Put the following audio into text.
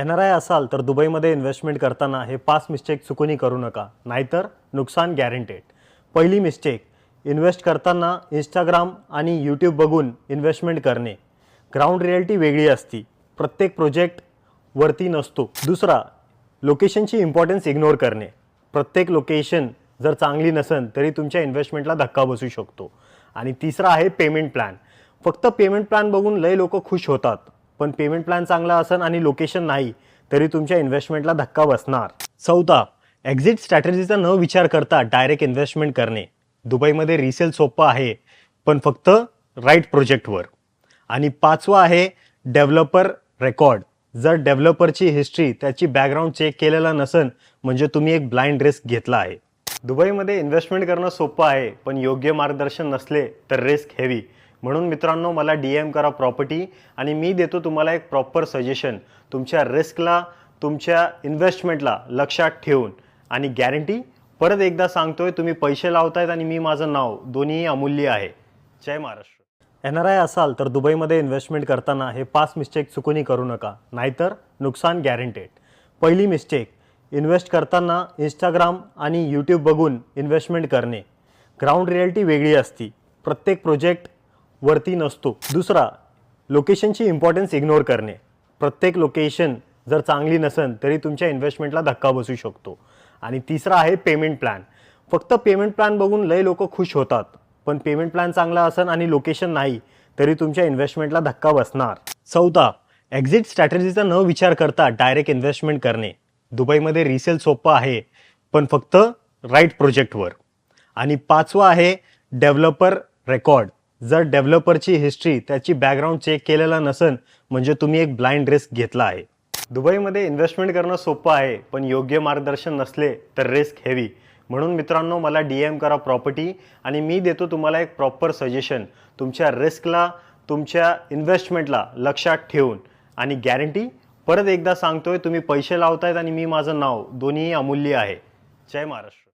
NRI असाल तर दुबईमध्ये इन्व्हेस्टमेंट करताना हे 5 मिस्टेक चुकूनही करू नका, नाहीतर नुकसान गॅरंटेड। पहिली मिस्टेक, इन्व्हेस्ट करताना इंस्टाग्राम आणि यूट्यूब बघून इन्व्हेस्टमेंट करणे। ग्राउंड रियालिटी वेगळी असती, प्रत्येक प्रोजेक्ट वरती नसतो। दुसरा, लोकेशनची इम्पॉर्टन्स इग्नोर करणे। प्रत्येक लोकेशन जर चांगली नसेल तरी तुमच्या इन्व्हेस्टमेंटला धक्का बसू शकतो। आणि तिसरा आहे पेमेंट प्लॅन। फक्त पेमेंट प्लॅन बघून लय लोक खुश होतात, पण पेमेंट प्लॅन चांगला असेल आणि लोकेशन नाही तरी तुमच्या इन्व्हेस्टमेंटला धक्का बसणार। चौथा, एक्झिट स्ट्रॅटेजीचा न विचार करता डायरेक्ट इन्व्हेस्टमेंट करणे। दुबईमध्ये रिसेल सोपं आहे, पण फक्त राईट प्रोजेक्टवर। आणि पाचवा आहे डेव्हलपर रेकॉर्ड। जर डेव्हलपरची हिस्ट्री, त्याची बॅकग्राऊंड चेक केलेला नसेल म्हणजे तुम्ही एक ब्लाइंड रिस्क घेतला आहे। दुबईमध्ये इन्व्हेस्टमेंट करणं सोपं आहे, पण योग्य मार्गदर्शन नसले तर रिस्क हेवी। म्हणून मित्रांनो, मला DM करा प्रॉपर्टी आणि मी देतो तुम्हाला एक प्रॉपर सजेशन, तुमच्या रिस्कला, तुमच्या इन्व्हेस्टमेंटला लक्षात ठेवून। आणि गॅरंटी परत एकदा सांगतोय, तुम्ही पैसे लावतायत आणि मी माझं नाव दोन्ही अमूल्य आहे। जय महाराष्ट्र। एनआरआय असाल तर दुबईमध्ये इन्व्हेस्टमेंट करताना हे 5 मिस्टेक चुकूनही करू नका, नाहीतर नुकसान गॅरंटेड। पहिली मिस्टेक, इन्व्हेस्ट करताना इंस्टाग्राम आणि यूट्यूब बघून इन्व्हेस्टमेंट करणे। ग्राउंड रियालिटी वेगळी असती, प्रत्येक प्रोजेक्ट वरती नसतो। दुसरा, लोकेशनची इम्पॉर्टन्स इग्नोर करणे। प्रत्येक लोकेशन जर चांगली नसेल तरी तुमच्या इन्व्हेस्टमेंटला धक्का बसू शकतो। आणि तिसरा आहे पेमेंट प्लॅन। फक्त पेमेंट प्लॅन बघून लय लोक खुश होतात, पण पेमेंट प्लॅन चांगला असेल आणि लोकेशन नाही तरी तुमच्या इन्व्हेस्टमेंटला धक्का बसणार। चौथा, एक्झिट स्ट्रॅटेजीचा न विचार करता डायरेक्ट इन्व्हेस्टमेंट करणे। दुबईमध्ये रिसेल सोपं आहे, पण फक्त राईट प्रोजेक्टवर। आणि पाचवा आहे डेव्हलपर रेकॉर्ड। जर डेव्हलपरची हिस्ट्री, त्याची बॅकग्राऊंड चेक केलेला नसेल म्हणजे तुम्ही एक ब्लाइंड रिस्क घेतला आहे। दुबईमध्ये इन्व्हेस्टमेंट करणं सोपं आहे, पण योग्य मार्गदर्शन नसले तर रिस्क हेवी। म्हणून मित्रांनो, मला DM करा प्रॉपर्टी आणि मी देतो तुम्हाला एक प्रॉपर सजेशन, तुमच्या रिस्कला, तुमच्या इन्व्हेस्टमेंटला लक्षात ठेवून। आणि गॅरंटी परत एकदा सांगतोय, तुम्ही पैसे लावतायत आणि मी माझं नाव दोन्ही अमूल्य आहे। जय महाराष्ट्र।